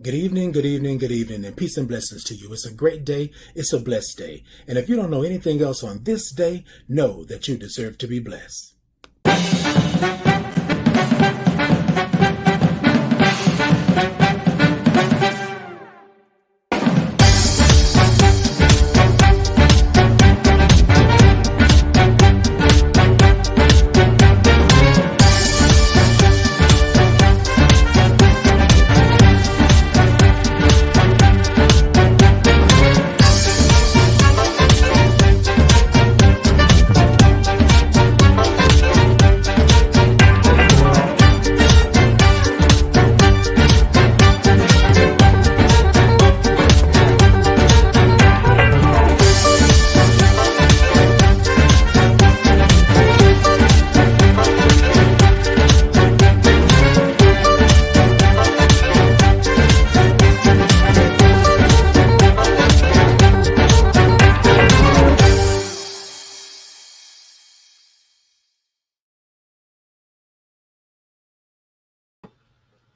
Good evening, good evening, good evening, and peace and blessings to you. It's a great day. It's a blessed day. And if you don't know anything else on this day, know that you deserve to be blessed.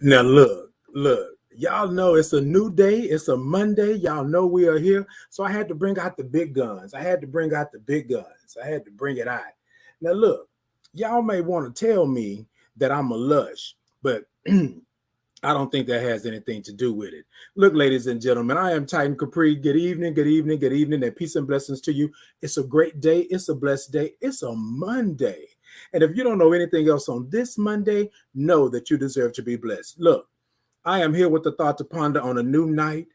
Now look, y'all know it's a new day. It's a Monday. Y'all know we are here. So I had to bring out the big guns. I had to bring out the big guns. I had to bring it out. Now look, y'all may want to tell me that I'm a lush, but I don't think that has anything to do with it. Look, ladies and gentlemen, I am Titan Capri. Good evening, good evening, good evening, and peace and blessings to you. It's a great day. It's a blessed day. It's a Monday. And if you don't know anything else on this Monday, know that you deserve to be blessed. Look, I am here with the thought to ponder on a new night.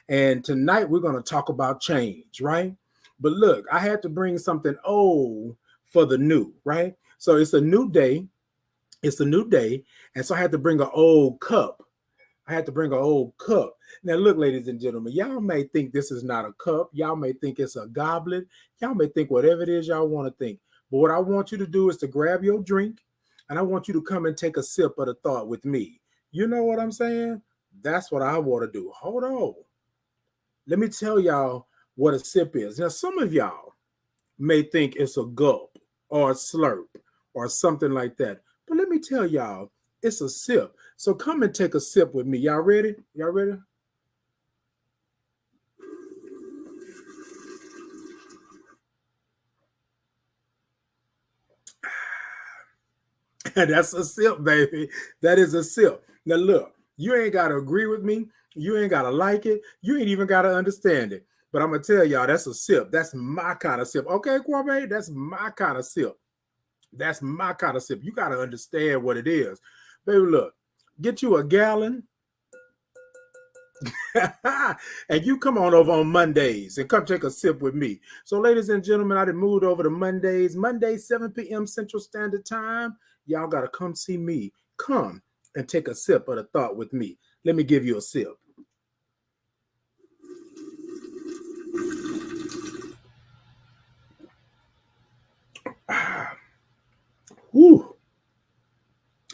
And tonight we're going to talk about change, right? But look, I had to bring something old for the new, right? So it's a new day. It's a new day. And so I had to bring an old cup. I had to bring an old cup. Now, look, ladies and gentlemen, y'all may think this is not a cup. Y'all may think it's a goblet. Y'all may think whatever it is y'all want to think. But what I want you to do is to grab your drink and I want you to come and take a sip of the thought with me. You know what I'm saying? That's what I want to do. Hold on. Let me tell y'all what a sip is. Now, some of y'all may think it's a gulp or a slurp or something like that. But let me tell y'all, it's a sip. So come and take a sip with me. Y'all ready? Y'all ready? That's a sip, baby. That is a sip. Now look, you ain't got to agree with me. You ain't got to like it. You ain't even got to understand it. But I'm going to tell y'all, that's a sip. That's my kind of sip. Okay, Kwame, that's my kind of sip. That's my kind of sip. You got to understand what it is. Baby, look, get you a gallon and you come on over on Mondays and come take a sip with me. So, ladies and gentlemen, I done moved over to Mondays. Mondays, 7 p.m. Central Standard Time. Y'all got to come see me. Come and take a sip of the thought with me. Let me give you a sip. Woo.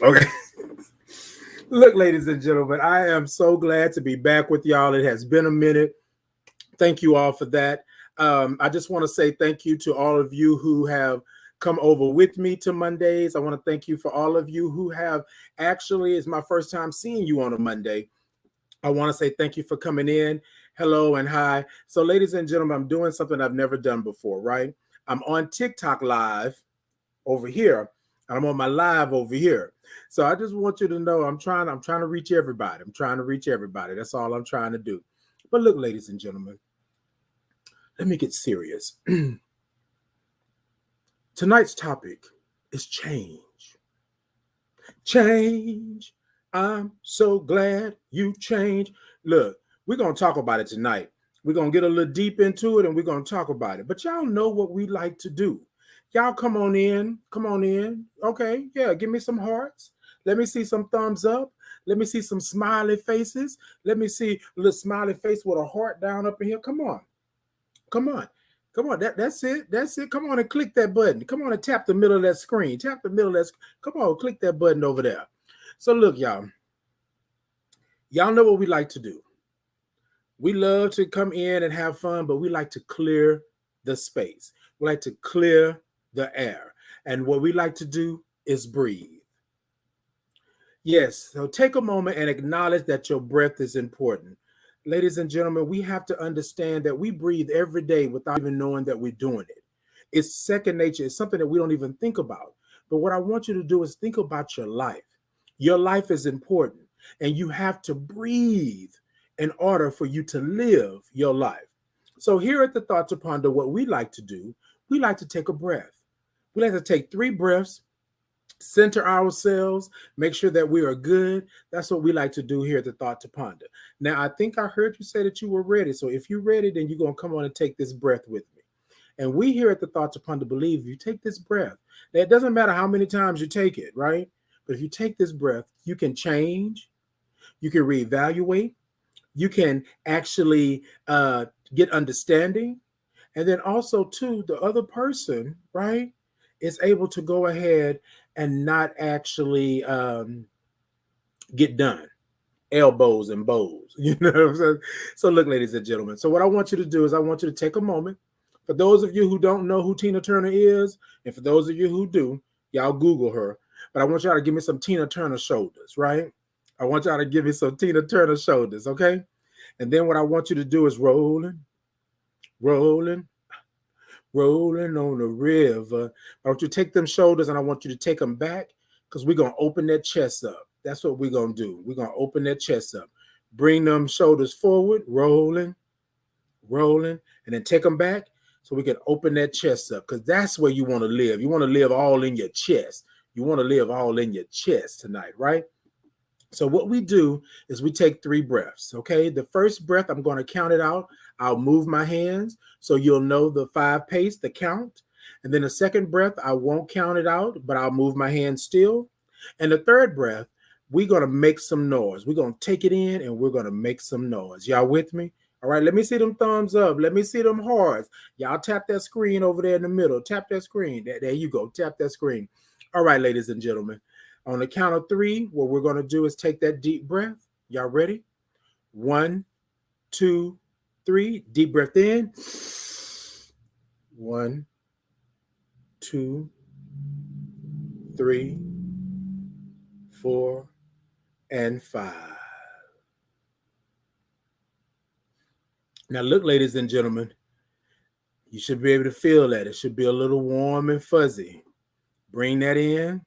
Okay. Look, ladies and gentlemen, I am so glad to be back with y'all. It has been a minute. Thank you all for that. I just want to say thank you to all of you who have come over with me to Mondays. I want to thank you for all of you who have actually, it's my first time seeing you on a Monday. I want to say thank you for coming in. Hello and hi. So, ladies and gentlemen, I'm doing something I've never done before, right? I'm on TikTok live over here. And I'm on my live over here. So I just want you to know I'm trying to reach everybody. I'm trying to reach everybody. That's all I'm trying to do. But look, ladies and gentlemen, let me get serious. Tonight's topic is change. Change. I'm so glad you changed. Look, we're going to talk about it tonight. We're going to get a little deep into it and we're going to talk about it. But y'all know what we like to do. Y'all come on in. Come on in. Okay. Yeah. Give me some hearts. Let me see some thumbs up. Let me see some smiley faces. Let me see a little smiley face with a heart down up in here. Come on. Come on. Come on. That's it. That's it. Come on and click that button. Come on and tap the middle of that screen. Tap the middle of that. Come on. Click that button over there. So look, y'all. Y'all know what we like to do. We love to come in and have fun, but we like to clear the space. We like to clear the air. And what we like to do is breathe. Yes. So take a moment and acknowledge that your breath is important. Ladies and gentlemen, we have to understand that we breathe every day without even knowing that we're doing it. It's second nature. It's something that we don't even think about. But what I want you to do is think about your life. Your life is important, and you have to breathe in order for you to live your life. So, here at the Thought to Ponder, what we like to do, we like to take a breath. We like to take 3 breaths, center ourselves, make sure that we are good. That's what we like to do here at the Thought to Ponder. Now, I think I heard you say that you were ready. So if you're ready, then you're going to come on and take this breath with me. And we here at the Thought to Ponder believe you take this breath. Now, it doesn't matter how many times you take it, right? But if you take this breath, you can change, you can reevaluate, you can actually get understanding. And then also, too, the other person, right, is able to go ahead and not actually get done. Elbows and bows. You know what I'm saying? So look, ladies and gentlemen. So what I want you to do is I want you to take a moment. For those of you who don't know who Tina Turner is, and for those of you who do, y'all Google her. But I want y'all to give me some Tina Turner shoulders, right? I want y'all to give me some Tina Turner shoulders, okay? And then what I want you to do is rolling, rolling, rolling on the river. I want you to take them shoulders and I want you to take them back because we're going to open that chest up. That's what we're going to do. We're going to open that chest up. Bring them shoulders forward, rolling, rolling, and then take them back so we can open that chest up because that's where you want to live. You want to live all in your chest. You want to live all in your chest tonight, right? So what we do is we take 3 breaths, okay? The first breath, I'm going to count it out. I'll move my hands so you'll know the 5 pace, the count. And then the second breath, I won't count it out, but I'll move my hands still. And the third breath, we're going to make some noise. We're going to take it in and we're going to make some noise. Y'all with me? All right, let me see them thumbs up. Let me see them hearts. Y'all tap that screen over there in the middle. Tap that screen. There you go. Tap that screen. All right, ladies and gentlemen. On the count of 3, what we're going to do is take that deep breath. Y'all ready? 1, 2, 3. Deep breath in. 1, 2, 3, 4, and 5. Now, look, ladies and gentlemen, you should be able to feel that. It should be a little warm and fuzzy. Bring that in.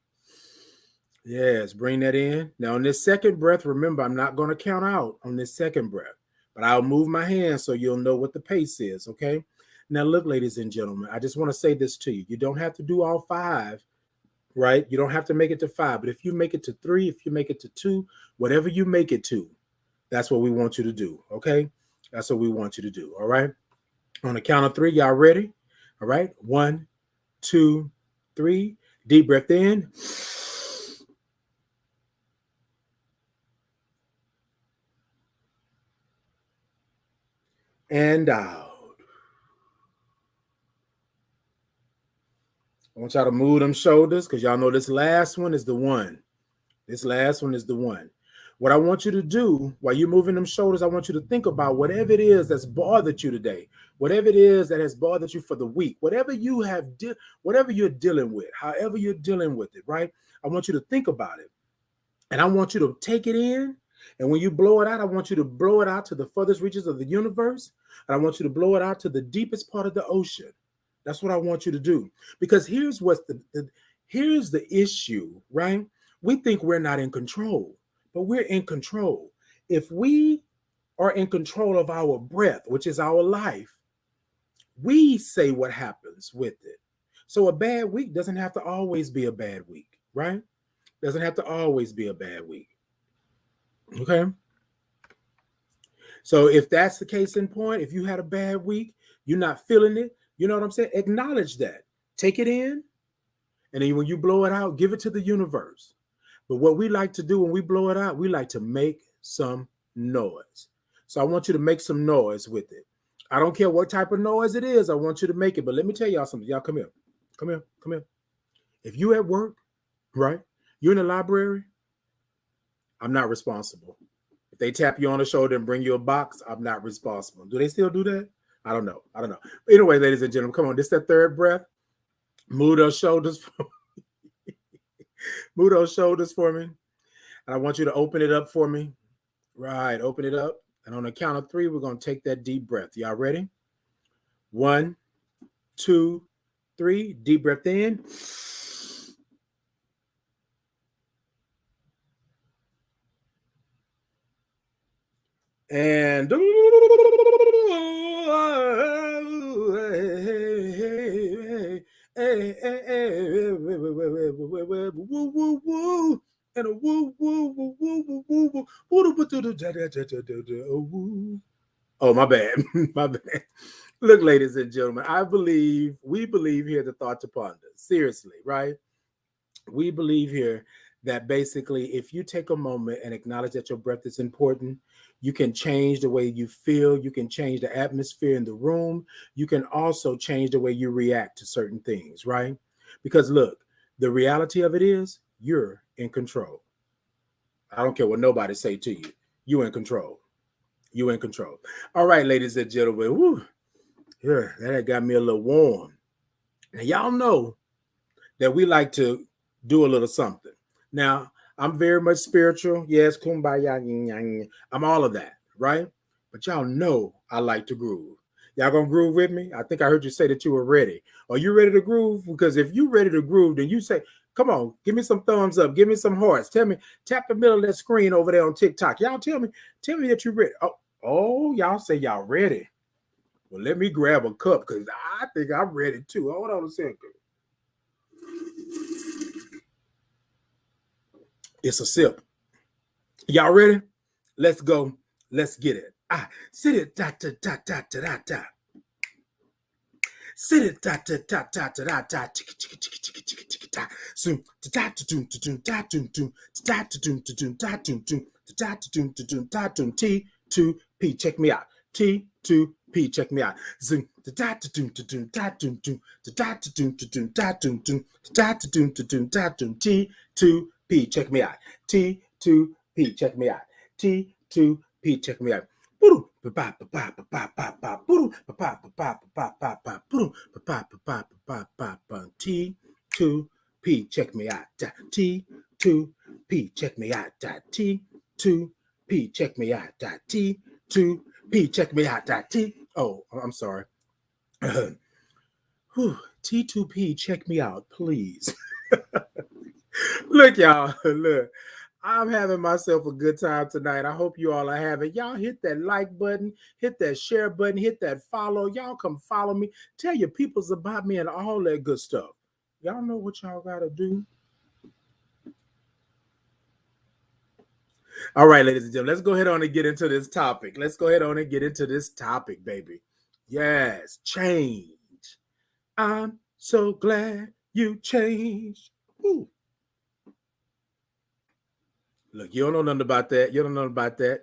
Yes, bring that in. Now, on this second breath, remember, I'm not going to count out on this second breath, but I'll move my hands so you'll know what the pace is, okay? Now, look, ladies and gentlemen, I just want to say this to you. You don't have to do all 5, right? You don't have to make it to 5, but if you make it to 3, if you make it to 2, whatever you make it to, that's what we want you to do, okay? That's what we want you to do, all right? On the count of 3, y'all ready? All right, 1, 2, 3. Deep breath in. And out. I want y'all to move them shoulders because y'all know this last one is the one. This last one is the one. What I want you to do while you're moving them shoulders, I want you to think about whatever it is that's bothered you today, whatever it is that has bothered you for the week, whatever you have, whatever you're dealing with, however you're dealing with it, right? I want you to think about it. And I want you to take it in. And when you blow it out, I want you to blow it out to the furthest reaches of the universe. And I want you to blow it out to the deepest part of the ocean. That's what I want you to do. Because here's what's here's the issue, right? We think we're not in control, but we're in control. If we are in control of our breath, which is our life, we say what happens with it. So a bad week doesn't have to always be a bad week, right? Doesn't have to always be a bad week. Okay. So if that's the case in point, if you had a bad week, you're not feeling it, you know what I'm saying? Acknowledge that. Take it in. And then when you blow it out, give it to the universe. But what we like to do when we blow it out, we like to make some noise. So I want you to make some noise with it. I don't care what type of noise it is. I want you to make it. But let me tell y'all something. Y'all come here. Come here. Come here. If you at work, right? You're in the library, I'm not responsible. If they tap you on the shoulder and bring you a box, I'm not responsible. Do they still do that? I don't know. I don't know. Anyway, ladies and gentlemen, come on. This is that third breath. Move those shoulders for me. Move those shoulders for me. And I want you to open it up for me. Right, open it up. And on the count of 3, we're going to take that deep breath. Y'all ready? 1, 2, 3. Deep breath in. And and a woo woo woo woo woo woo. Oh, my bad. My bad. Look, ladies and gentlemen, we believe here the thought to ponder. Seriously, right? We believe here that basically, if you take a moment and acknowledge that your breath is important, you can change the way you feel. You can change the atmosphere in the room. You can also change the way you react to certain things, right? Because look, the reality of it is you're in control. I don't care what nobody say to you. You in control. You in control. All right, ladies and gentlemen. Whew, yeah, that got me a little warm. Now, y'all know that we like to do a little something. Now, I'm very much spiritual. Yes, kumbaya, yin, yang. I'm all of that, right? But y'all know I like to groove. Y'all gonna groove with me? I think I heard you say that you were ready. Are you ready to groove? Because if you ready to groove, then you say, come on, give me some thumbs up, give me some hearts. Tell me, tap the middle of that screen over there on TikTok. Y'all tell me that you're ready. Oh, y'all say y'all ready. Well, let me grab a cup because I think I'm ready too. Hold on a second. It's a sip. Y'all ready? Let's go. Let's get it. Sit it da da da da da da da. Sit it da da da da da da da. Chicka chicka chicka chicka chicka chicka da. Soon da da doom da doom doom da da doom da doom da doom doom da da doom da doom. T2P. Check me out. T2P. Check me out. Zoom da da doom da doom da doom doom da da doom da doom doom da doom da doom. T2P. Check me out. T2P. Check me out. T2P. Check me out. T2P. Check me out. T2P. Check me out. T2P. Check me out. T2P. Check me out. Oh, I'm sorry. T2P. Check me out, please. Look, y'all. Look. I'm having myself a good time tonight. I hope you all are having. Y'all hit that like button, hit that share button, hit that follow. Y'all come follow me. Tell your peoples about me and all that good stuff. Y'all know what y'all got to do. All right, ladies and gentlemen, let's go ahead on and get into this topic. Let's go ahead on and get into this topic, baby. Yes, change. I'm so glad you changed. Ooh. Look, you don't know nothing about that. You don't know about that.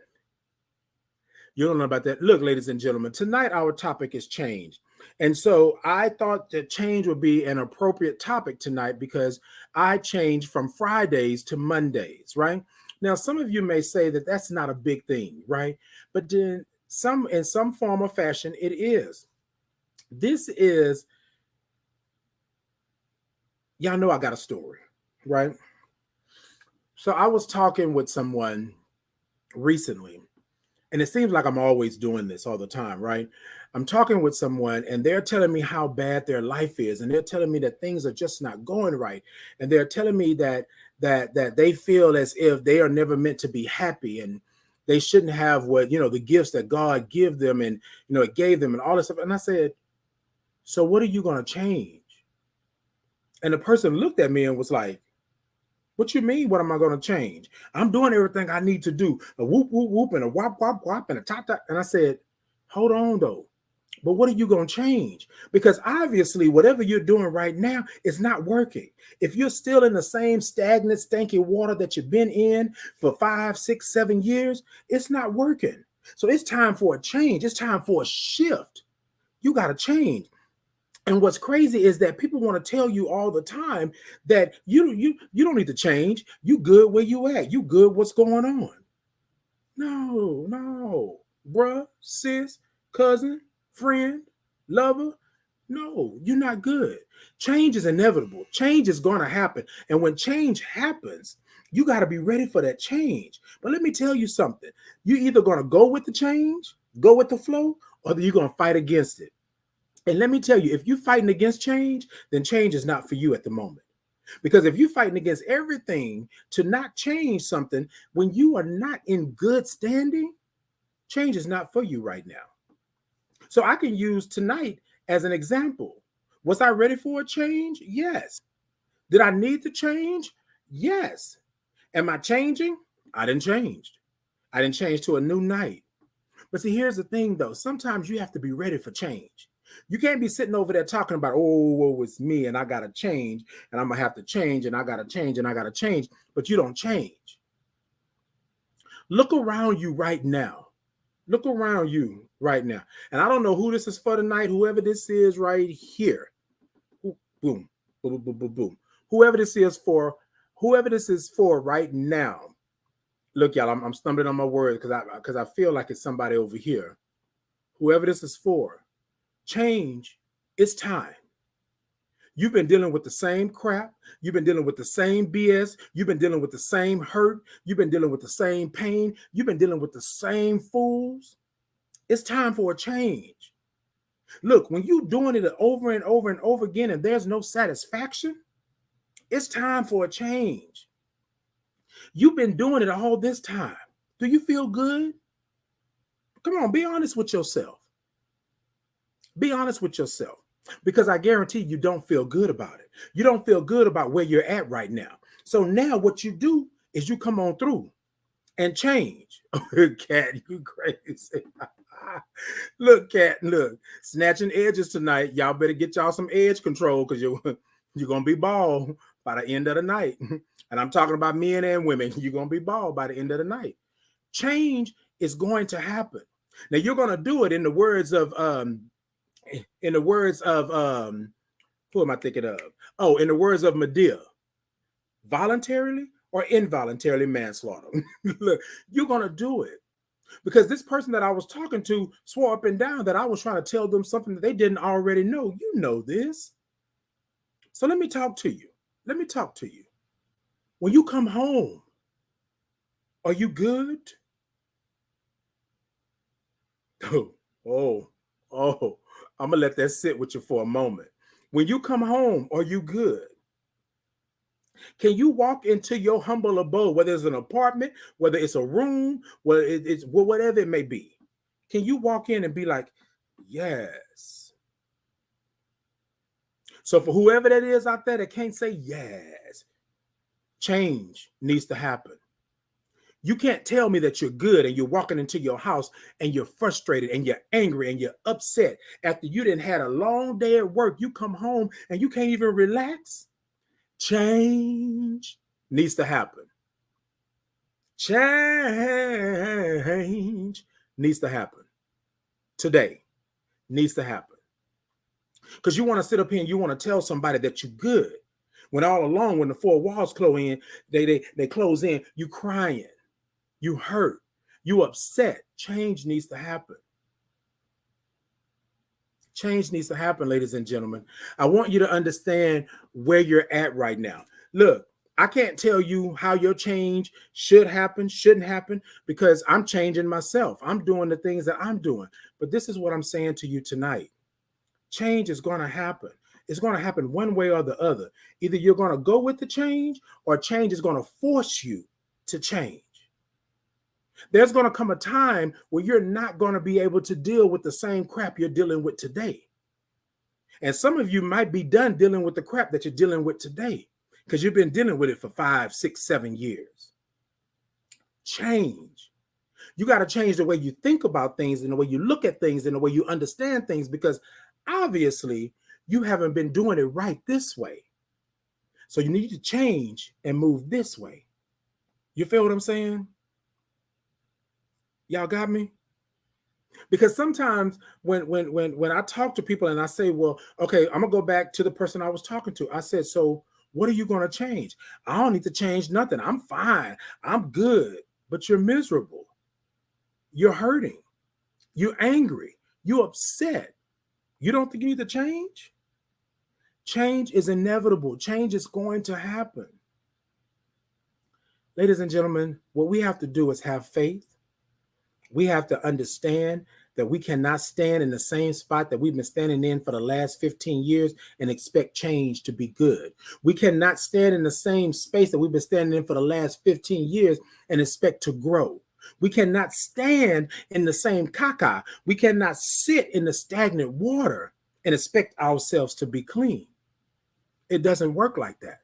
You don't know about that. Look, ladies and gentlemen, tonight our topic is change. And so I thought that change would be an appropriate topic tonight because I changed from Fridays to Mondays, right? Now, some of you may say that that's not a big thing, right? But then in some form or fashion, it is. This is, y'all know I got a story, right? So I was talking with someone recently, and it seems like I'm always doing this all the time, right? I'm talking with someone and they're telling me how bad their life is, and they're telling me that things are just not going right, and they're telling me that they feel as if they are never meant to be happy, and they shouldn't have what the gifts that God give them, and it gave them, and all this stuff. And I said, so what are you going to change? And the person looked at me and was like, what you mean? What am I going to change? I'm doing everything I need to do. A whoop, whoop, whoop, and a whop, whop, whop, and a top, top. And I said, hold on, though. But what are you going to change? Because obviously, whatever you're doing right now is not working. If you're still in the same stagnant, stinky water that you've been in for 5, 6, 7 years, it's not working. So it's time for a change. It's time for a shift. You got to change. And what's crazy is that people want to tell you all the time that you don't need to change. You good where you at. You good what's going on. No, bruh, sis, cousin, friend, lover. No, you're not good. Change is inevitable. Change is going to happen. And when change happens, You got to be ready for that change. But let me tell you something. You're either going to go with the change, go with the flow, or you're going to fight against it. And let me tell you, if you're fighting against change, then change is not for you at the moment. Because if you're fighting against everything to not change something when you are not in good standing, change is not for you right now. So I can use tonight as an example. Was I ready for a change? Yes. Did I need to change? Yes. Am I changing? I didn't change. I didn't change to a new night. But see, here's the thing though. Sometimes you have to be ready for change. You can't be sitting over there talking about, oh, it's me and I got to change and I'm going to have to change and I got to change and I got to change, but you don't change. Look around you right now. Look around you right now. And I don't know who this is for tonight, whoever this is right here. Boom, boom, boom, boom, boom, boom. Whoever this is for right now. Look, y'all, I'm stumbling on my words because I feel like it's somebody over here. Whoever this is for, change, it's time. You've been dealing with the same crap. You've been dealing with the same BS. You've been dealing with the same hurt. You've been dealing with the same pain. You've been dealing with the same fools. It's time for a change. Look, when you're doing it over and over and over again and there's no satisfaction, it's time for a change. You've been doing it all this time. Do you feel good? Come on, be honest with yourself. Be honest with yourself. Because I guarantee you don't feel good about it. You don't feel good about where you're at right now. So now what you do is you come on through and change. Cat, you crazy. Look, Cat, look. Snatching edges tonight. Y'all better get y'all some edge control because you're going to be bald by the end of the night. And I'm talking about men and women. You're going to be bald by the end of the night. Change is going to happen. Now, you're going to do it in the words of who am I thinking of? Oh, in the words of Medea, voluntarily or involuntarily manslaughter. Look, you're going to do it because this person that I was talking to swore up and down that I was trying to tell them something that they didn't already know. You know this. So let me talk to you. Let me talk to you. When you come home, are you good? Oh. I'm going to let that sit with you for a moment. When you come home, are you good? Can you walk into your humble abode, whether it's an apartment, whether it's a room, whether it's whatever it may be? Can you walk in and be like, yes? So for whoever that is out there that can't say yes, change needs to happen. You can't tell me that you're good and you're walking into your house and you're frustrated and you're angry and you're upset after you didn't had a long day at work. You come home and you can't even relax. Change needs to happen. Change needs to happen. Today needs to happen. Because you want to sit up here and you want to tell somebody that you're good. When all along, when the four walls close in, they close in, you crying. You hurt, you upset. Change needs to happen. Change needs to happen, ladies and gentlemen. I want you to understand where you're at right now. Look, I can't tell you how your change should happen, shouldn't happen, because I'm changing myself. I'm doing the things that I'm doing. But this is what I'm saying to you tonight. Change is going to happen. It's going to happen one way or the other. Either you're going to go with the change or change is going to force you to change. There's going to come a time where you're not going to be able to deal with the same crap you're dealing with today. And some of you might be done dealing with the crap that you're dealing with today because you've been dealing with it for 5, 6, 7 years. Change. You got to change the way you think about things and the way you look at things and the way you understand things, because obviously you haven't been doing it right this way. So you need to change and move this way. You feel what I'm saying? Y'all got me? Because sometimes when I talk to people and I say, well, okay, I'm gonna go back to the person I was talking to. I said, so what are you gonna change? I don't need to change nothing. I'm fine. I'm good. But you're miserable. You're hurting. You're angry. You're upset. You don't think you need to change? Change is inevitable. Change is going to happen. Ladies and gentlemen, what we have to do is have faith. We have to understand that we cannot stand in the same spot that we've been standing in for the last 15 years and expect change to be good. We cannot stand in the same space that we've been standing in for the last 15 years and expect to grow. We cannot stand in the same caca. We cannot sit in the stagnant water and expect ourselves to be clean. It doesn't work like that.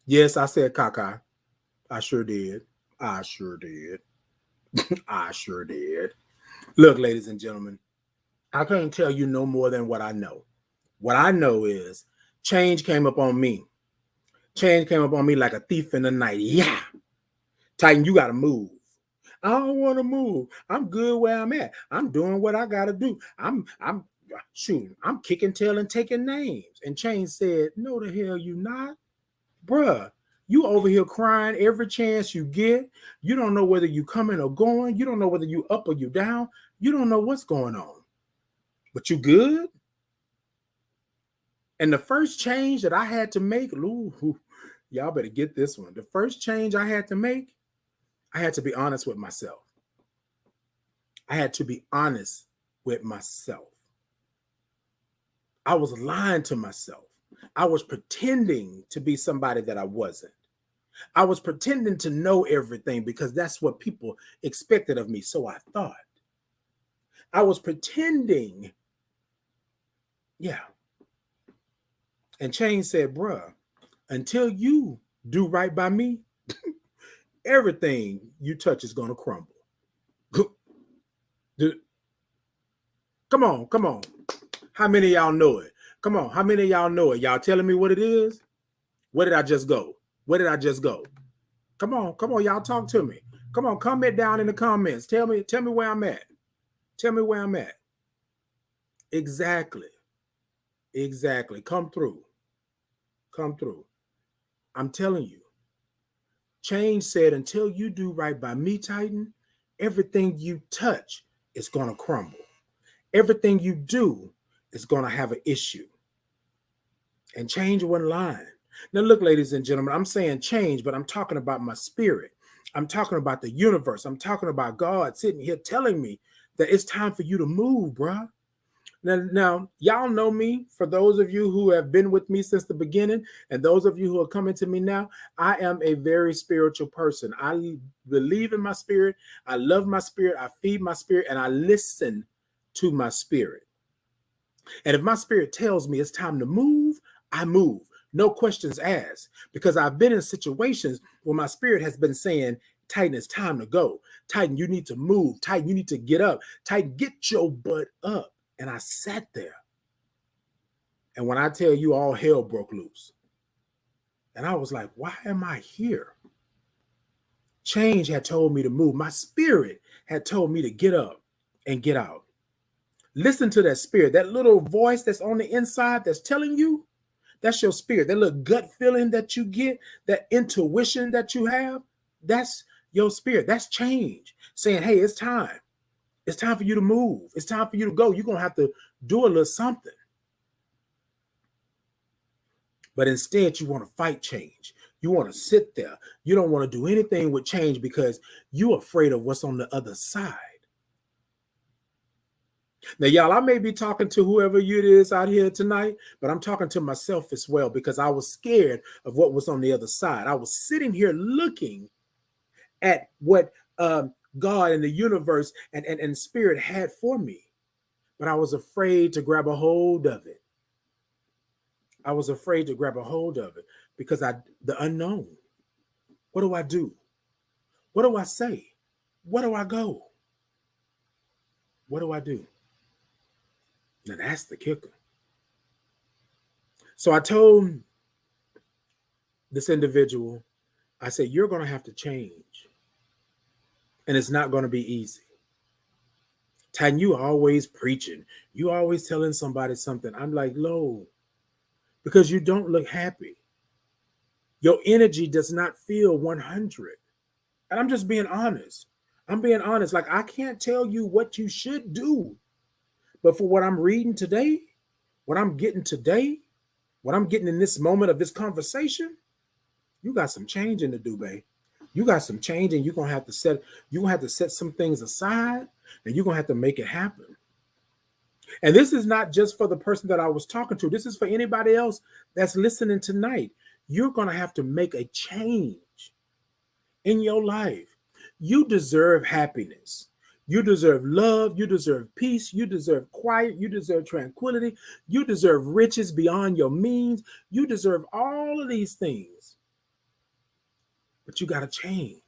Yes, I said caca. I sure did. I sure did. I sure did. Look, ladies and gentlemen, I can't tell you no more than what I know. What I know is change came up on me. Change came up on me like a thief in the night. Yeah. Titan, you got to move. I don't want to move. I'm good where I'm at. I'm doing what I got to do. I'm shooting. I'm kicking tail and taking names. And Change said, no, the hell you not. Bruh, you over here crying every chance you get. You don't know whether you coming or going. You don't know whether you up or you down. You don't know what's going on. But you good? And the first change that I had to make, ooh, y'all better get this one. The first change I had to make, I had to be honest with myself. I had to be honest with myself. I was lying to myself. I was pretending to be somebody that I wasn't. I was pretending to know everything because that's what people expected of me. So I thought. I was pretending. Yeah. And Change said, bruh, until you do right by me, everything you touch is going to crumble. Come on. How many of y'all know it? Come on. How many of y'all know it? Y'all telling me what it is? Where did I just go? Where did I just go? Come on. Y'all talk to me. Come on. Comment down in the comments. Tell me where I'm at. Tell me where I'm at. Exactly. Come through. I'm telling you. Change said, until you do right by me, Titan, everything you touch is going to crumble. Everything you do is going to have an issue. And Change wasn't lying. Now, look, ladies and gentlemen, I'm saying change, but I'm talking about my spirit. I'm talking about the universe. I'm talking about God sitting here telling me that it's time for you to move, bruh. Now, y'all know me. For those of you who have been with me since the beginning, and those of you who are coming to me now, I am a very spiritual person. I believe in my spirit. I love my spirit. I feed my spirit, and I listen to my spirit. And if my spirit tells me it's time to move, I move. No questions asked, because I've been in situations where my spirit has been saying, Titan, it's time to go. Titan, you need to move. Titan, you need to get up. Titan, get your butt up. And I sat there. And when I tell you, all hell broke loose. And I was like, why am I here? Change had told me to move. My spirit had told me to get up and get out. Listen to that spirit, that little voice that's on the inside that's telling you, that's your spirit. That little gut feeling that you get, that intuition that you have, that's your spirit. That's change. Saying, hey, it's time. It's time for you to move. It's time for you to go. You're going to have to do a little something. But instead, you want to fight change. You want to sit there. You don't want to do anything with change because you're afraid of what's on the other side. Now, y'all, I may be talking to whoever it is out here tonight, but I'm talking to myself as well because I was scared of what was on the other side. I was sitting here looking at what God and the universe and spirit had for me, but I was afraid to grab a hold of it. I was afraid to grab a hold of it because the unknown. What do I do? What do I say? Where do I go? What do I do? Now that's the kicker. So I told this individual, I said, you're going to have to change. And it's not going to be easy. Titan, you always preaching. You always telling somebody something. I'm like, no, because you don't look happy. Your energy does not feel 100. And I'm just being honest. I'm being honest. Like, I can't tell you what you should do. But for what I'm reading today, what I'm getting today, what I'm getting in this moment of this conversation, you got some changing to do, babe. You got some change, and you're gonna have to set some things aside, and you're gonna have to make it happen. And this is not just for the person that I was talking to. This is for anybody else that's listening tonight. You're gonna have to make a change in your life. You deserve happiness. You deserve love. You deserve peace. You deserve quiet. You deserve tranquility. You deserve riches beyond your means. You deserve all of these things. But you got to change.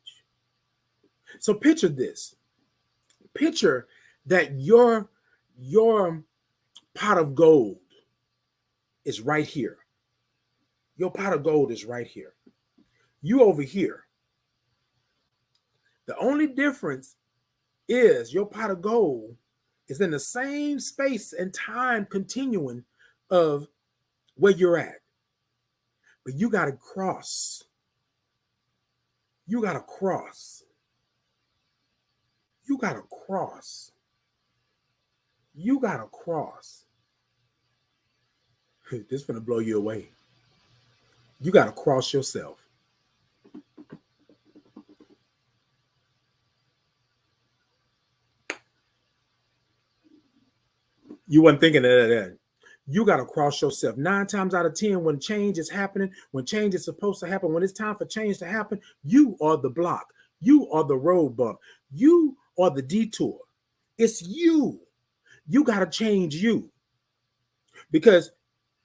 So picture this. Picture that your pot of gold is right here. Your pot of gold is right here. You over here. The only difference is your pot of gold is in the same space and time continuum of where you're at. But you got to cross. You got to cross. You got to cross. You got to cross. This is going to blow you away. You got to cross yourself. You weren't thinking of that. You got to cross yourself. 9 times out of 10, when change is happening, when change is supposed to happen, when it's time for change to happen, you are the block. You are the road bump. You are the detour. It's you. You got to change you. Because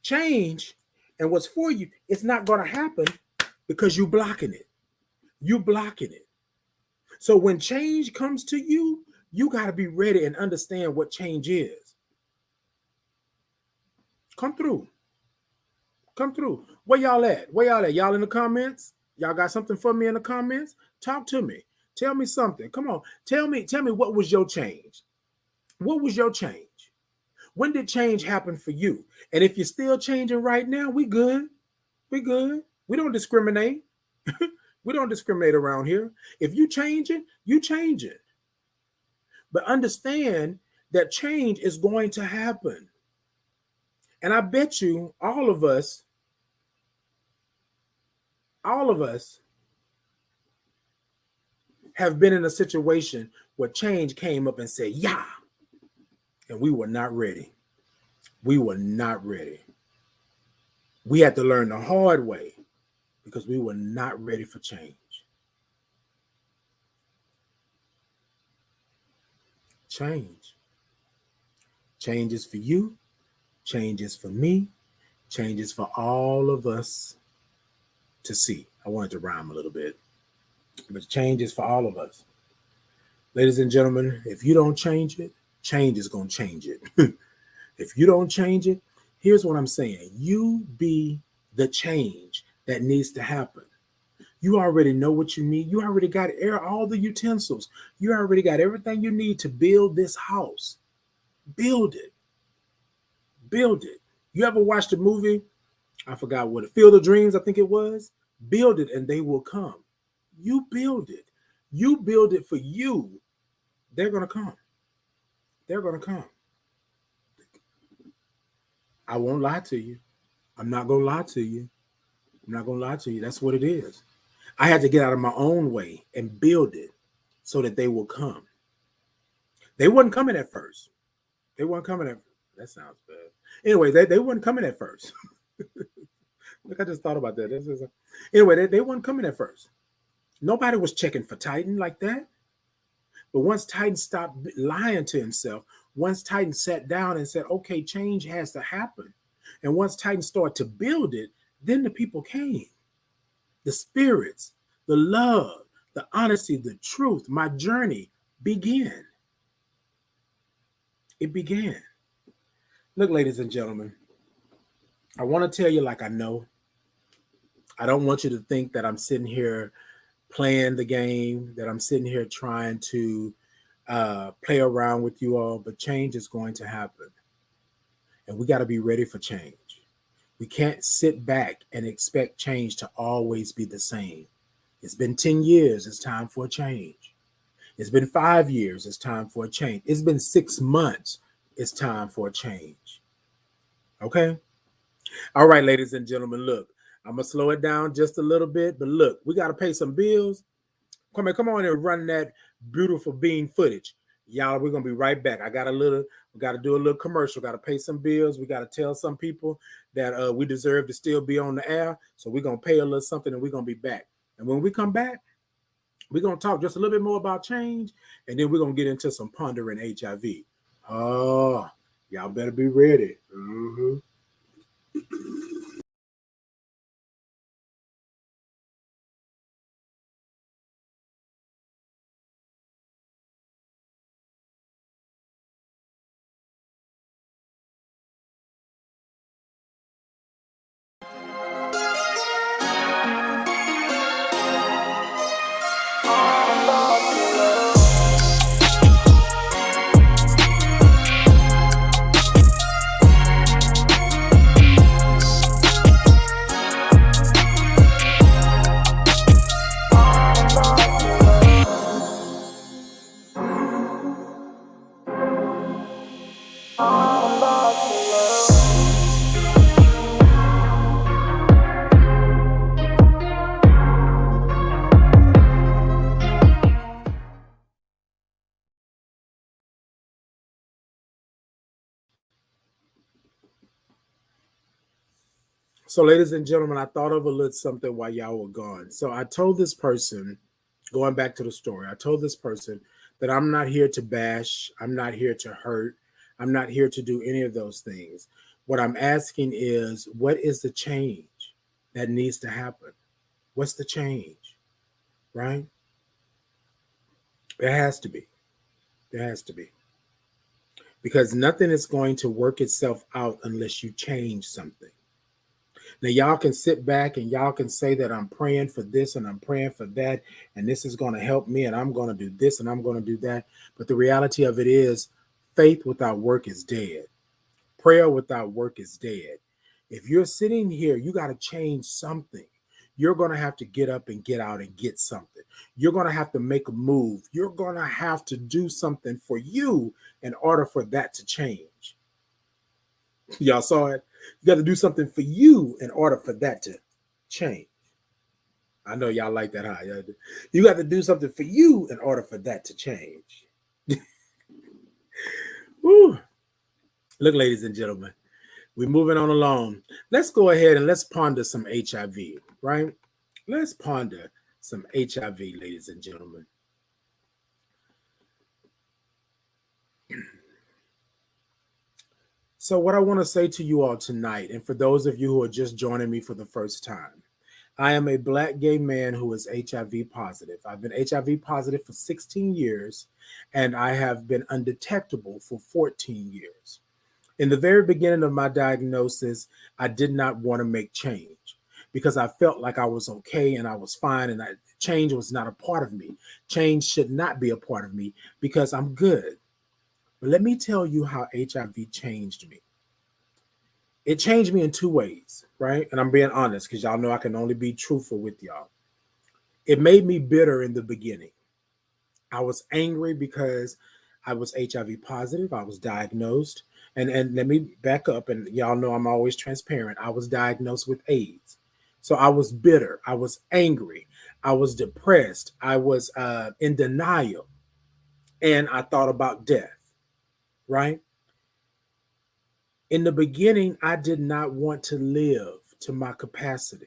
change and what's for you, it's not going to happen because you're blocking it. You're blocking it. So when change comes to you, you got to be ready and understand what change is. Come through. Come through. Where y'all at? Where y'all at? Y'all in the comments? Y'all got something for me in the comments? Talk to me. Tell me something. Come on. Tell me what was your change? What was your change? When did change happen for you? And if you're still changing right now, we good. We good. We don't discriminate. We don't discriminate around here. If you change it, you change it. But understand that change is going to happen. And I bet you all of us have been in a situation where change came up and said, yeah, and we were not ready. We were not ready. We had to learn the hard way because we were not ready for change. Change. Change is for you. Change is for me. Change is for all of us to see. I wanted to rhyme a little bit, but change is for all of us. Ladies and gentlemen, if you don't change it, change is going to change it. If you don't change it, here's what I'm saying. You be the change that needs to happen. You already know what you need. You already got all the utensils. You already got everything you need to build this house. Build it. Build it. You ever watched a movie? I forgot what, Field of Dreams, I think it was. Build it and they will come. You build it. You build it for you. They're going to come. They're going to come. I won't lie to you. I'm not going to lie to you. I'm not going to lie to you. That's what it is. I had to get out of my own way and build it so that they will come. They wasn't coming at first. They weren't coming at That sounds bad. Anyway, they weren't coming at first. Look, I just thought about that. Anyway, they weren't coming at first. Nobody was checking for Titan like that. But once Titan stopped lying to himself, once Titan sat down and said, okay, change has to happen. And once Titan started to build it, then the people came. The spirits, the love, the honesty, the truth, my journey began. It began. Look, ladies and gentlemen, I want to tell you like I know. I don't want you to think that I'm sitting here playing the game, that I'm sitting here trying to play around with you all, but change is going to happen. And we got to be ready for change. We can't sit back and expect change to always be the same. It's been 10 years. It's time for a change. It's been 5 years. It's time for a change. It's been 6 months. It's time for a change. Okay? All right, ladies and gentlemen, look, I'm going to slow it down just a little bit, but look, we got to pay some bills. Come on and run that beautiful bean footage. Y'all, we're gonna be right back. We gotta do a little commercial, gotta pay some bills, we gotta tell some people that we deserve to still be on the air. So we're gonna pay a little something and we're gonna be back. And when we come back, we're gonna talk just a little bit more about change, and then we're gonna get into some pondering HIV. Oh, y'all better be ready. Mm-hmm. So, ladies and gentlemen, I thought of a little something while y'all were gone. So, I told this person, going back to the story, I told this person that I'm not here to bash, I'm not here to hurt, I'm not here to do any of those things. What I'm asking is, what is the change that needs to happen? What's the change? Right? There has to be. There has to be. Because nothing is going to work itself out unless you change something. Now, y'all can sit back and y'all can say that I'm praying for this and I'm praying for that, and this is going to help me, and I'm going to do this and I'm going to do that. But the reality of it is, faith without work is dead. Prayer without work is dead. If you're sitting here, you got to change something. You're going to have to get up and get out and get something. You're going to have to make a move. You're going to have to do something for you in order for that to change. Y'all saw it? You got to do something for you in order for that to change. I know y'all like that, huh? You got to do something for you in order for that to change. Woo. Look, ladies and gentlemen, we're moving on along. Let's go ahead and let's ponder some HIV, right? Let's ponder some HIV, ladies and gentlemen. So, what I want to say to you all tonight, and for those of you who are just joining me for the first time, I am a Black gay man who is HIV positive. I've been HIV positive for 16 years, and I have been undetectable for 14 years. In the very beginning of my diagnosis, I did not want to make change because I felt like I was okay and I was fine, and change was not a part of me. Change should not be a part of me because I'm good. But let me tell you how HIV changed me. It changed me in two ways, right? And I'm being honest because y'all know I can only be truthful with y'all. It made me bitter in the beginning. I was angry because I was HIV positive. I was diagnosed. And let me back up, and y'all know I'm always transparent. I was diagnosed with AIDS. So I was bitter. I was angry. I was depressed. I was in denial. And I thought about death, right? In the beginning, I did not want to live to my capacity.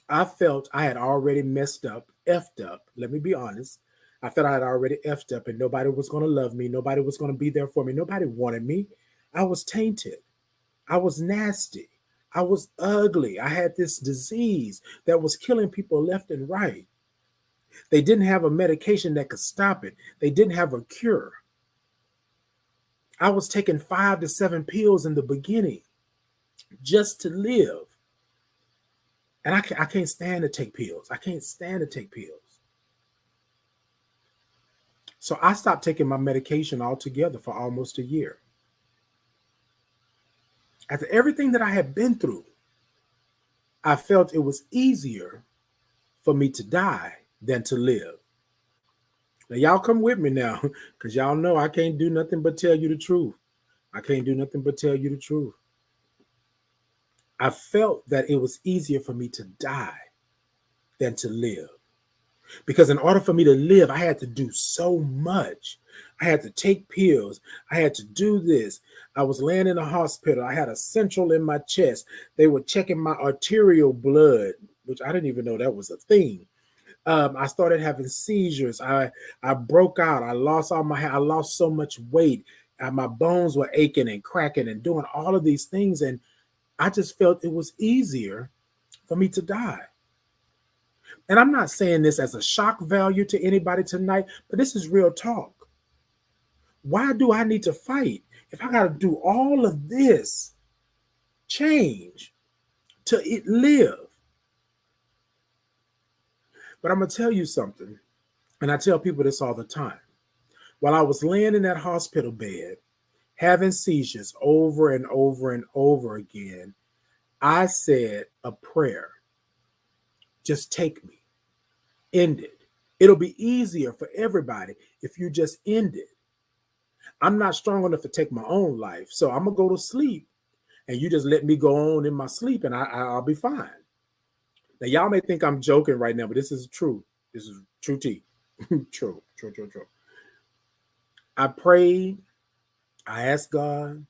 I felt I had already messed up, effed up. Let me be honest. I felt I had already effed up and nobody was going to love me. Nobody was going to be there for me. Nobody wanted me. I was tainted. I was nasty. I was ugly. I had this disease that was killing people left and right. They didn't have a medication that could stop it, they didn't have a cure. I was taking 5 to 7 pills in the beginning just to live. And I can't stand to take pills. I can't stand to take pills. So I stopped taking my medication altogether for almost a year. After everything that I had been through, I felt it was easier for me to die than to live. Now, y'all come with me now, because y'all know I can't do nothing but tell you the truth. I can't do nothing but tell you the truth. I felt that it was easier for me to die than to live. Because in order for me to live, I had to do so much. I had to take pills. I had to do this. I was laying in a hospital. I had a central in my chest. They were checking my arterial blood, which I didn't even know that was a thing. I started having seizures. I broke out. I lost all my hair. I lost so much weight. My bones were aching and cracking and doing all of these things. And I just felt it was easier for me to die. And I'm not saying this as a shock value to anybody tonight, but this is real talk. Why do I need to fight if I got to do all of this change to live? But I'm going to tell you something, and I tell people this all the time. While I was laying in that hospital bed, having seizures over and over and over again, I said a prayer. Just take me. End it. It'll be easier for everybody if you just end it. I'm not strong enough to take my own life, so I'm going to go to sleep, and you just let me go on in my sleep, and I'll be fine. Now, y'all may think I'm joking right now, but this is true. This is true tea. True. I prayed. I asked God.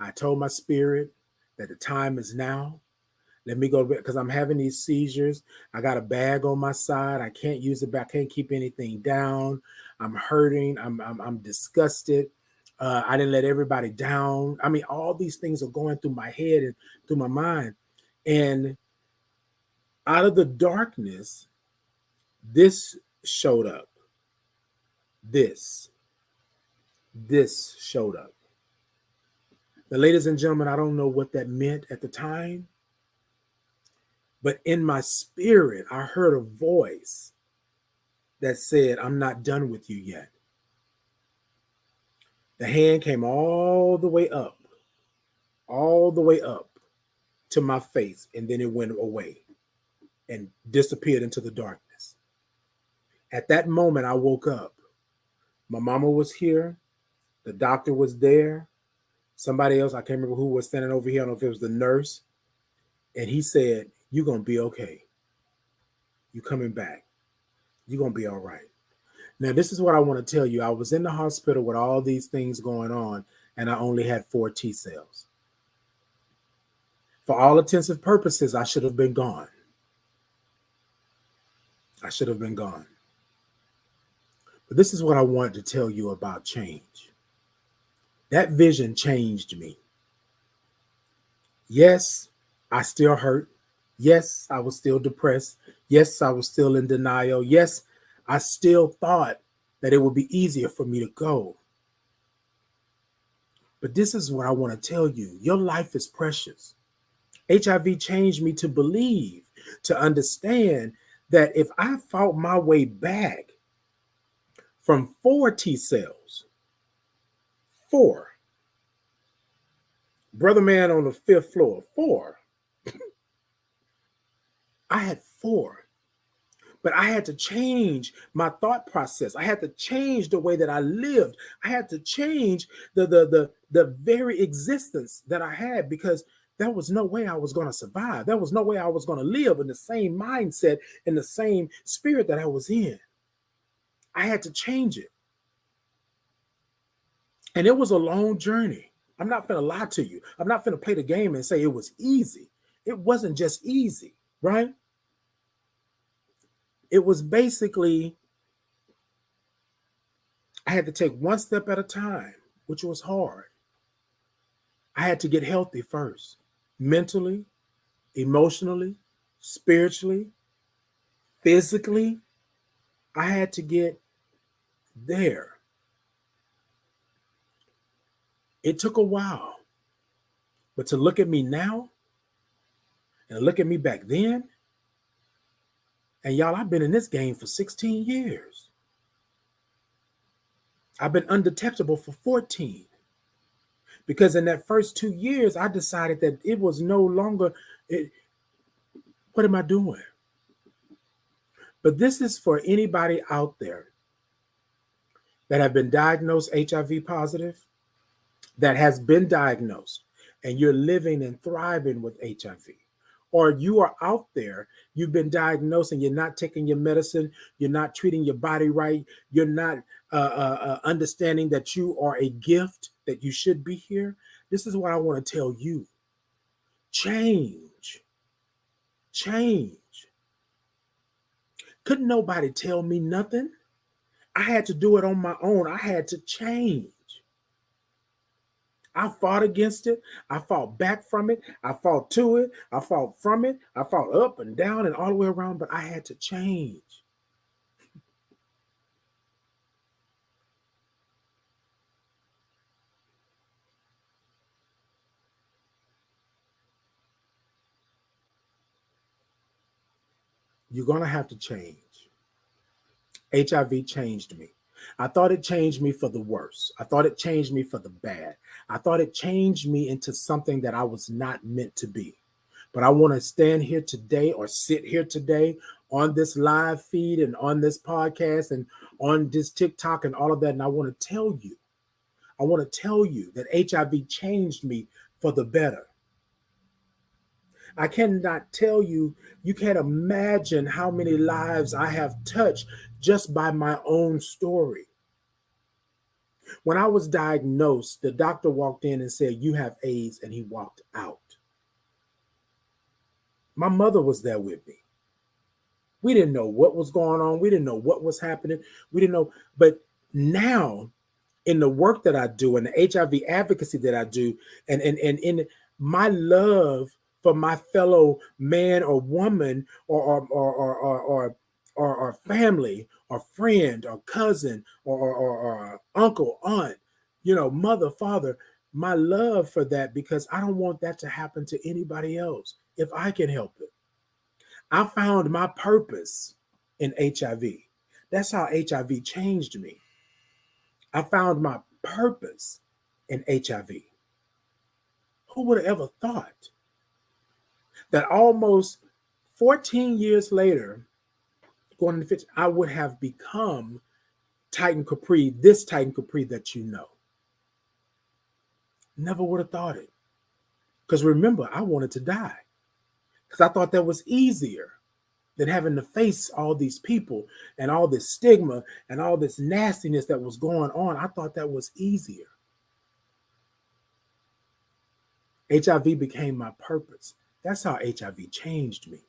I told my spirit that the time is now. Let me go to bed because I'm having these seizures. I got a bag on my side. I can't use it, but I can't keep anything down. I'm hurting. I'm disgusted. I didn't let everybody down. I mean, all these things are going through my head and through my mind. And out of the darkness, this showed up. This showed up. Now, ladies and gentlemen, I don't know what that meant at the time, but in my spirit, I heard a voice that said, I'm not done with you yet. The hand came all the way up to my face, and then it went away and disappeared into the darkness. At that moment, I woke up. My mama was here. The doctor was there. Somebody else, I can't remember who was standing over here. I don't know if it was the nurse. And he said, you're going to be okay. You coming back. You're going to be all right. Now, this is what I want to tell you. I was in the hospital with all these things going on, and I only had 4 T cells. For all intents and purposes, I should have been gone. I should have been gone. But this is what I wanted to tell you about change. That vision changed me. Yes, I still hurt. Yes, I was still depressed. Yes, I was still in denial. Yes, I still thought that it would be easier for me to go. But this is what I want to tell you. Your life is precious. HIV changed me to believe, to understand that if I fought my way back from 4 T cells, 4, brother man on the 5th floor, 4, I had 4. But I had to change my thought process. I had to change the way that I lived. I had to change the very existence that I had, because there was no way I was going to survive. There was no way I was going to live in the same mindset, in the same spirit that I was in. I had to change it. And it was a long journey. I'm not going to lie to you. I'm not going to play the game and say it was easy. It wasn't just easy, right? It was basically, I had to take one step at a time, which was hard. I had to get healthy first, mentally, emotionally, spiritually, physically. I had to get there. It took a while, but to look at me now and look at me back then, and y'all, I've been in this game for 16 years. I've been undetectable for 14. Because in that first 2 years, I decided that it was no longer, what am I doing? But this is for anybody out there that have been diagnosed HIV positive, that has been diagnosed, and you're living and thriving with HIV, or you are out there, you've been diagnosed and you're not taking your medicine, you're not treating your body right, you're not understanding that you are a gift, that you should be here. This is what I want to tell you. Change. Change. Couldn't nobody tell me nothing. I had to do it on my own. I had to change. I fought against it. I fought back from it. I fought to it. I fought from it. I fought up and down and all the way around, but I had to change. You're going to have to change. HIV changed me. I thought it changed me for the worse. I thought it changed me for the bad. I thought it changed me into something that I was not meant to be. But I want to stand here today or sit here today on this live feed and on this podcast and on this TikTok and all of that. And I want to tell you that HIV changed me for the better. I cannot tell you, you can't imagine how many lives I have touched just by my own story. When I was diagnosed, the doctor walked in and said, "You have AIDS," and he walked out. My mother was there with me. We didn't know what was going on. We didn't know what was happening. We didn't know. But now, in the work that I do and the HIV advocacy that I do, and in my love for my fellow man or woman or family or friend or cousin or uncle, aunt, mother, father, my love for that, because I don't want that to happen to anybody else if I can help it. I found my purpose in HIV. That's how HIV changed me. I found my purpose in HIV. Who would have ever thought that almost 14 years later, going into 15, I would have become Titan Capri, this Titan Capri that you know? Never would have thought it. Because remember, I wanted to die. Because I thought that was easier than having to face all these people and all this stigma and all this nastiness that was going on. I thought that was easier. HIV became my purpose. That's how HIV changed me.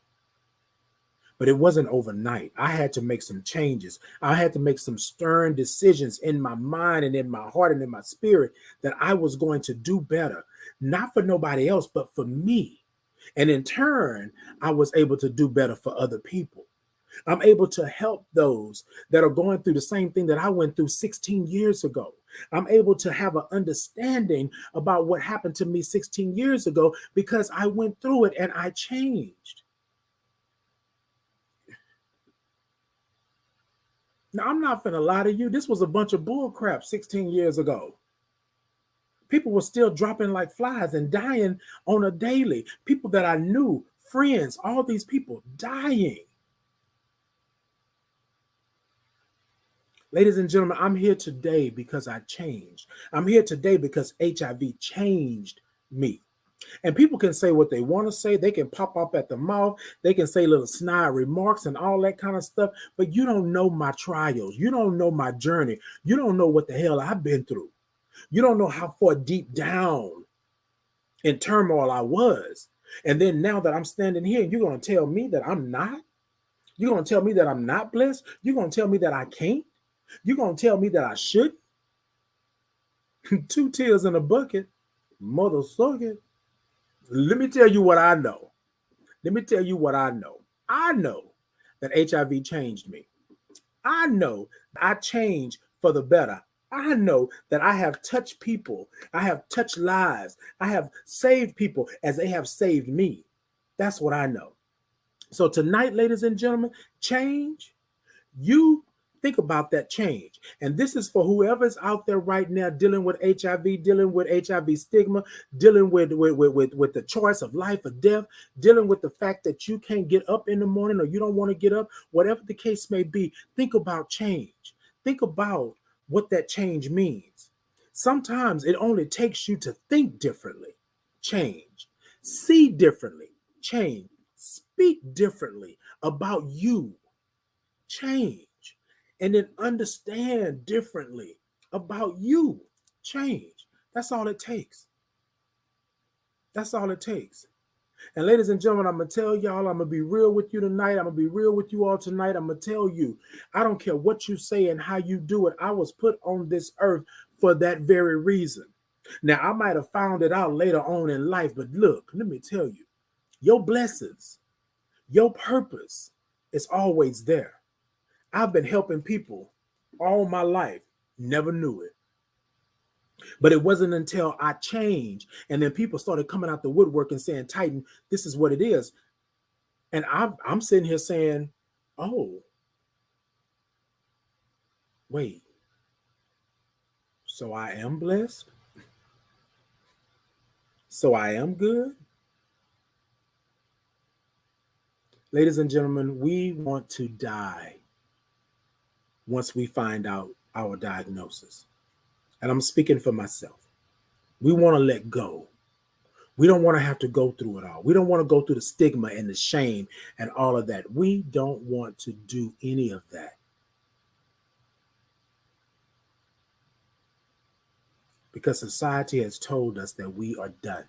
But it wasn't overnight. I had to make some changes. I had to make some stern decisions in my mind and in my heart and in my spirit that I was going to do better, not for nobody else, but for me. And in turn, I was able to do better for other people. I'm able to help those that are going through the same thing that I went through 16 years ago. I'm able to have an understanding about what happened to me 16 years ago because I went through it and I changed. Now, I'm not finna lie to you. This was a bunch of bull crap 16 years ago. People were still dropping like flies and dying on a daily. People that I knew, friends, all these people dying. Ladies and gentlemen, I'm here today because I changed. I'm here today because HIV changed me. And people can say what they want to say. They can pop up at the mouth. They can say little snide remarks and all that kind of stuff. But you don't know my trials. You don't know my journey. You don't know what the hell I've been through. You don't know how far deep down in turmoil I was. And then now that I'm standing here, you're going to tell me that I'm not? You're going to tell me that I'm not blessed? You're going to tell me that I can't? You're going to tell me that I shouldn't? 2 tears in a bucket, mother suck it. Let me tell you what I know. Let me tell you what I know. I know that HIV changed me. I know I changed for the better. I know that I have touched people. I have touched lives. I have saved people as they have saved me. That's what I know. So tonight, ladies and gentlemen, change. You think about that change. And this is for whoever's out there right now dealing with HIV, dealing with HIV stigma, dealing with the choice of life or death, dealing with the fact that you can't get up in the morning or you don't want to get up, whatever the case may be. Think about change. Think about what that change means. Sometimes it only takes you to think differently, change, see differently, change, Speak differently about you. Change. And then understand differently about you. Change. That's all it takes. That's all it takes. And ladies and gentlemen, I'm going to tell y'all, I'm going to be real with you tonight. I'm going to be real with you all tonight. I'm going to tell you, I don't care what you say and how you do it. I was put on this earth for that very reason. Now, I might have found it out later on in life, but look, let me tell you, your blessings, your purpose is always there. I've been helping people all my life, never knew it. But it wasn't until I changed and then people started coming out the woodwork and saying, Titan, this is what it is. And I'm sitting here saying, oh, wait, so I am blessed? So I am good? Ladies and gentlemen, we want to die once we find out our diagnosis. And I'm speaking for myself. We want to let go. We don't want to have to go through it all. We don't want to go through the stigma and the shame and all of that. We don't want to do any of that. Because society has told us that we are done.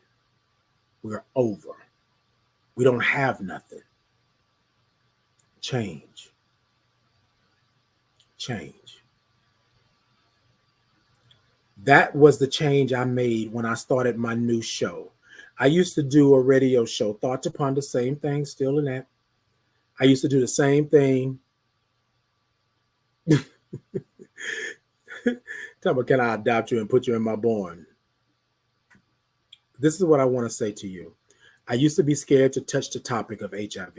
We're over. We don't have nothing. Change. Change. That was the change I made when I started my new show. I used to do a radio show, Thought to Ponder, same thing, still in that. I used to do the same thing. Tell me, can I adopt you and put you in my barn? This is what I want to say to you. I used to be scared to touch the topic of HIV.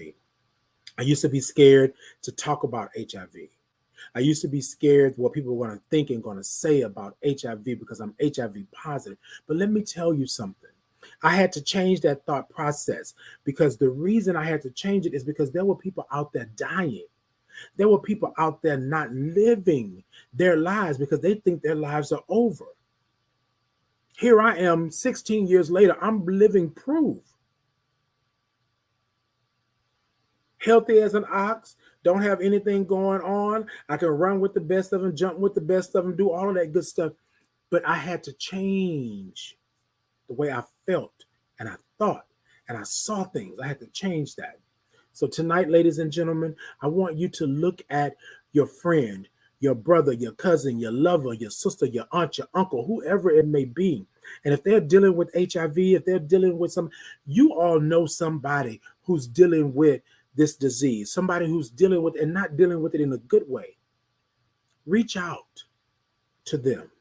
I used to be scared to talk about HIV. I used to be scared what people were going to think and going to say about HIV because I'm HIV positive. But let me tell you something. I had to change that thought process because the reason I had to change it is because there were people out there dying. There were people out there not living their lives because they think their lives are over. Here I am 16 years later, I'm living proof. Healthy as an ox, don't have anything going on. I can run with the best of them, jump with the best of them, do all of that good stuff. But I had to change the way I felt and I thought and I saw things. I had to change that. So tonight, ladies and gentlemen, I want you to look at your friend, your brother, your cousin, your lover, your sister, your aunt, your uncle, whoever it may be. And if they're dealing with HIV, if they're dealing with you all know somebody who's dealing with this disease, somebody who's dealing with and not dealing with it in a good way. Reach out to them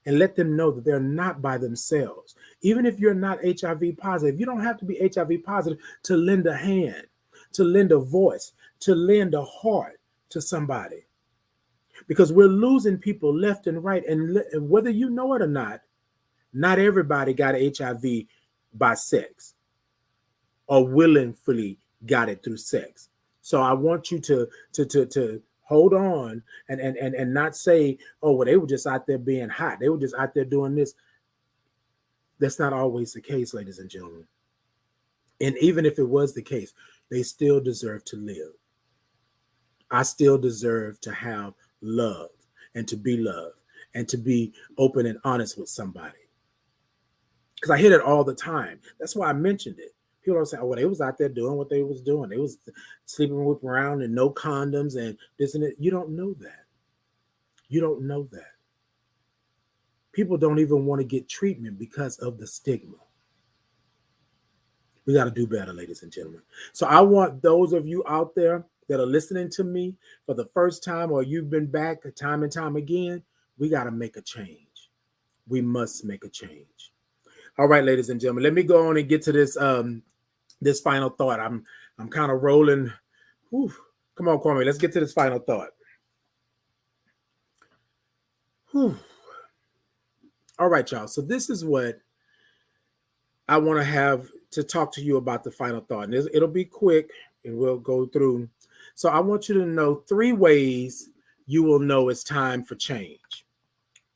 and let them know that they're not by themselves. Even if you're not HIV positive, you don't have to be HIV positive to lend a hand, to lend a voice, to lend a heart to somebody. Because we're losing people left and right. And whether you know it or not everybody got HIV by sex or willingly got it through sex. So I want you to hold on and not say, oh, well, they were just out there being hot. They were just out there doing this. That's not always the case, ladies and gentlemen. And even if it was the case, they still deserve to live. I still deserve to have love and to be loved and to be open and honest with somebody. Because I hear it all the time. That's why I mentioned it. People are saying, oh, well, they was out there doing what they was doing. They was sleeping with around and no condoms and this and that. You don't know that. You don't know that. People don't even want to get treatment because of the stigma. We got to do better, ladies and gentlemen. So I want those of you out there that are listening to me for the first time or you've been back time and time again, we got to make a change. We must make a change. All right, ladies and gentlemen, let me go on and get to this this final thought. I'm kind of rolling. Whew. Come on, Kwame, let's get to this final thought. Whew. All right, y'all. So this is what I want to have to talk to you about the final thought. And it'll be quick and we'll go through. So I want you to know 3 ways you will know it's time for change.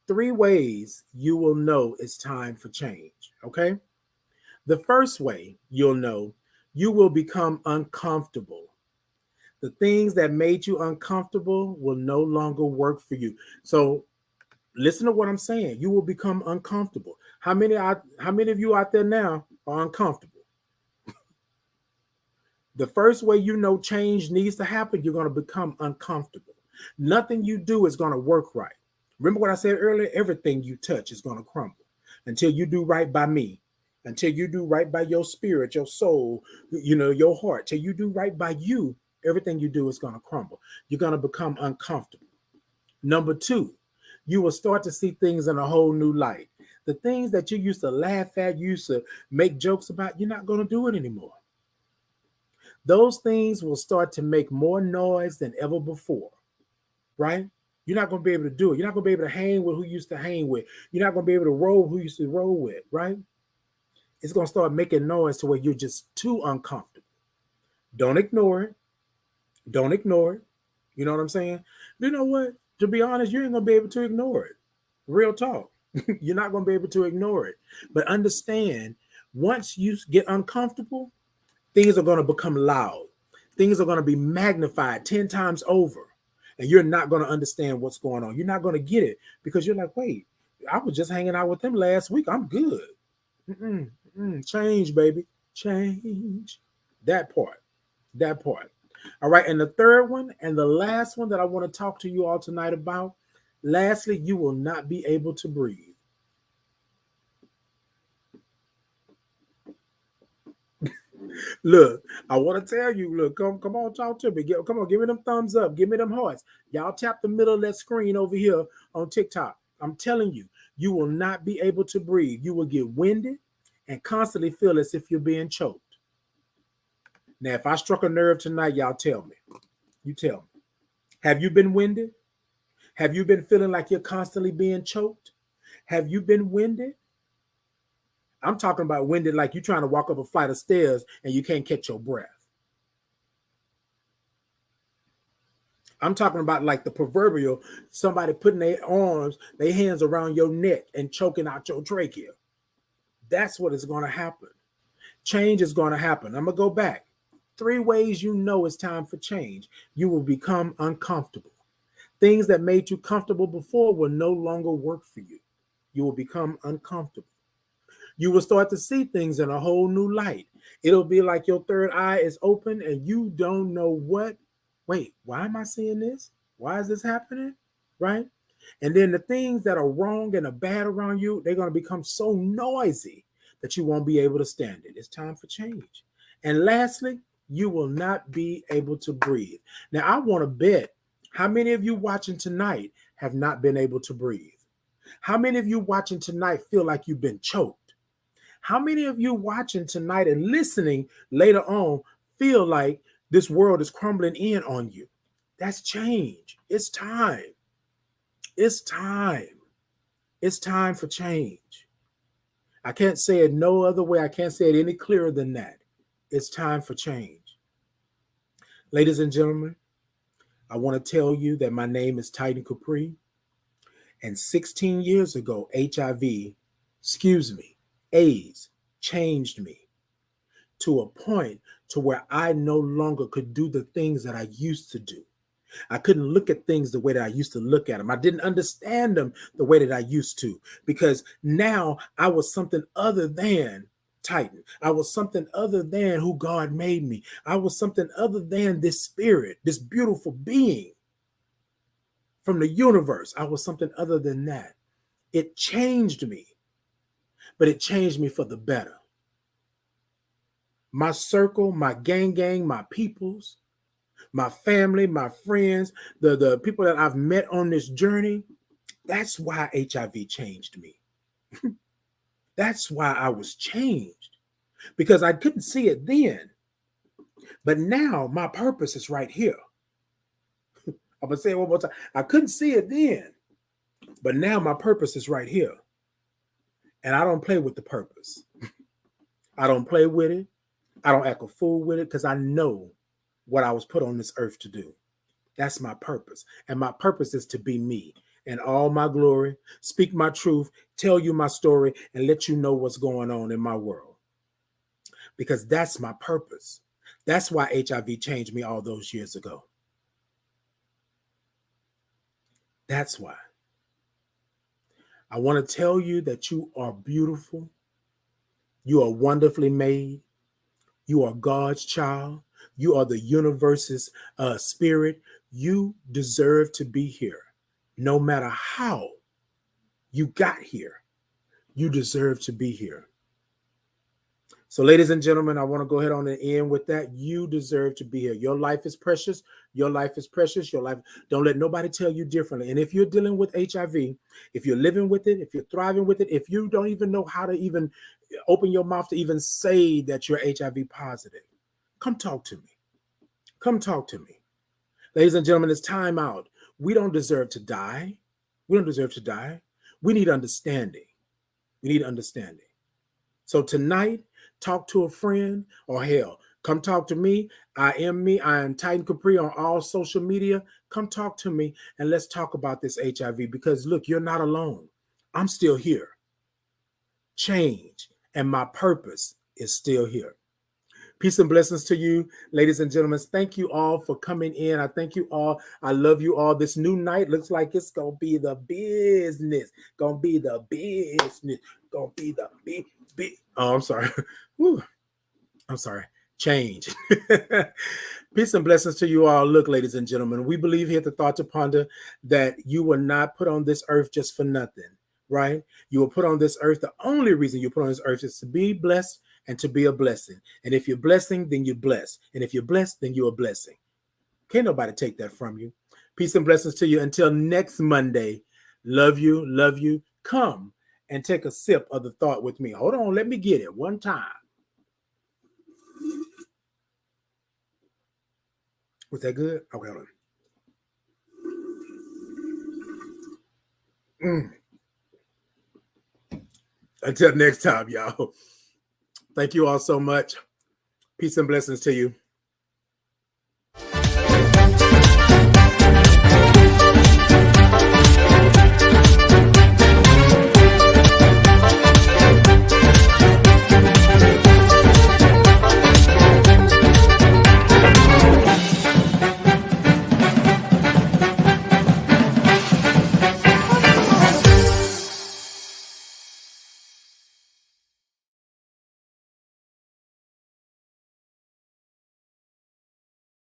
3 ways you will know it's time for change. Okay. The first way you'll know You will become uncomfortable. The things that made you uncomfortable will no longer work for you. So listen to what I'm saying. You will become uncomfortable. How many of you out there now are uncomfortable? The first way you know change needs to happen, you're going to become uncomfortable. Nothing you do is going to work right. Remember what I said earlier? Everything you touch is going to crumble until you do right by me, until you do right by your spirit, your soul, your heart. Till you do right by you, everything you do is going to crumble. You're going to become uncomfortable. Number two, you will start to see things in a whole new light. The things that you used to laugh at, you used to make jokes about, you're not going to do it anymore. Those things will start to make more noise than ever before, right? You're not going to be able to do it. You're not going to be able to hang with who you used to hang with. You're not going to be able to roll who you used to roll with, right? It's going to start making noise to where you're just too uncomfortable. Don't ignore it. Don't ignore it. You know what I'm saying? You know what? To be honest, you ain't going to be able to ignore it. Real talk. You're not going to be able to ignore it. But understand, once you get uncomfortable, things are going to become loud. Things are going to be magnified 10 times over. And you're not going to understand what's going on. You're not going to get it because you're like, wait, I was just hanging out with them last week. I'm good. Change, baby. Change. That part. That part. All right. And the third one and the last one that I want to talk to you all tonight about. Lastly, you will not be able to breathe. Look, I want to tell you, look, come on, talk to me. Come on, give me them thumbs up. Give me them hearts. Y'all tap the middle of that screen over here on TikTok. I'm telling you, you will not be able to breathe. You will get winded and constantly feel as if you're being choked. Now, if I struck a nerve tonight, y'all tell me. You tell me. Have you been winded? Have you been feeling like you're constantly being choked? Have you been winded? I'm talking about winded like you're trying to walk up a flight of stairs and you can't catch your breath. I'm talking about like the proverbial somebody putting their hands around your neck and choking out your trachea. That's what is going to happen. Change is going to happen. I'm going to go back. 3 ways you know it's time for change. You will become uncomfortable. Things that made you comfortable before will no longer work for you. You will become uncomfortable. You will start to see things in a whole new light. It'll be like your third eye is open and you don't know what. Wait, why am I seeing this? Why is this happening? Right? And then the things that are wrong and are bad around you, they're going to become so noisy that you won't be able to stand it. It's time for change. And lastly, you will not be able to breathe. Now, I want to bet how many of you watching tonight have not been able to breathe? How many of you watching tonight feel like you've been choked? How many of you watching tonight and listening later on feel like this world is crumbling in on you? That's change. It's time. It's time. It's time for change. I can't say it no other way. I can't say it any clearer than that. It's time for change. Ladies and gentlemen, I want to tell you that my name is Titan Capri. And 16 years ago, AIDS changed me to a point to where I no longer could do the things that I used to do. I couldn't look at things the way that I used to look at them. I didn't understand them the way that I used to, because now I was something other than Titan. I was something other than who God made me. I was something other than this spirit, this beautiful being from the universe. I was something other than that. It changed me, but it changed me for the better. My circle, my gang, my peoples, my family, my friends, the people that I've met on this journey, that's why HIV changed me. That's why I was changed, because I couldn't see it then. But now my purpose is right here. I'm going to say it one more time. I couldn't see it then, but now my purpose is right here. And I don't play with the purpose. I don't play with it. I don't act a fool with it, because I know what I was put on this earth to do. That's my purpose. And my purpose is to be me and all my glory, speak my truth, tell you my story, and let you know what's going on in my world. because that's my purpose. That's why HIV changed me all those years ago. That's why. I want to tell you that you are beautiful. You are wonderfully made. You are God's child. You are the universe's spirit. You deserve to be here. No matter how you got here, you deserve to be here. So, ladies and gentlemen, I want to go ahead on and end with that. You deserve to be here. Your life is precious. Your life is precious. Your life, don't let nobody tell you differently. And if you're dealing with HIV, if you're living with it, if you're thriving with it, if you don't even know how to even open your mouth to even say that you're HIV positive, come talk to me. Come talk to me. Ladies and gentlemen, it's time out. We don't deserve to die. We don't deserve to die. We need understanding. We need understanding. So tonight, talk to a friend, or hell, come talk to me. I am me. I am Titan Capri on all social media. Come talk to me and let's talk about this HIV, because look, you're not alone. I'm still here. Change and my purpose is still here. Peace and blessings to you, ladies and gentlemen. Thank you all for coming in. I thank you all. I love you all. This new night looks like it's going to be the business. Going to be the business. Going to be the big. Oh, I'm sorry. Whew. I'm sorry. Change. Peace and blessings to you all. Look, ladies and gentlemen, we believe here at the Thought to Ponder that you were not put on this earth just for nothing, right? You were put on this earth. The only reason you put on this earth is to be blessed and to be a blessing. And if you're blessing, then you're blessed. And if you're blessed, then you're a blessing. Can't nobody take that from you. Peace and blessings to you. Until next Monday, love you, love you. Come and take a sip of the thought with me. Hold on, let me get it one time. Was that good? Okay, hold on. Until next time, y'all. Thank you all so much. Peace and blessings to you.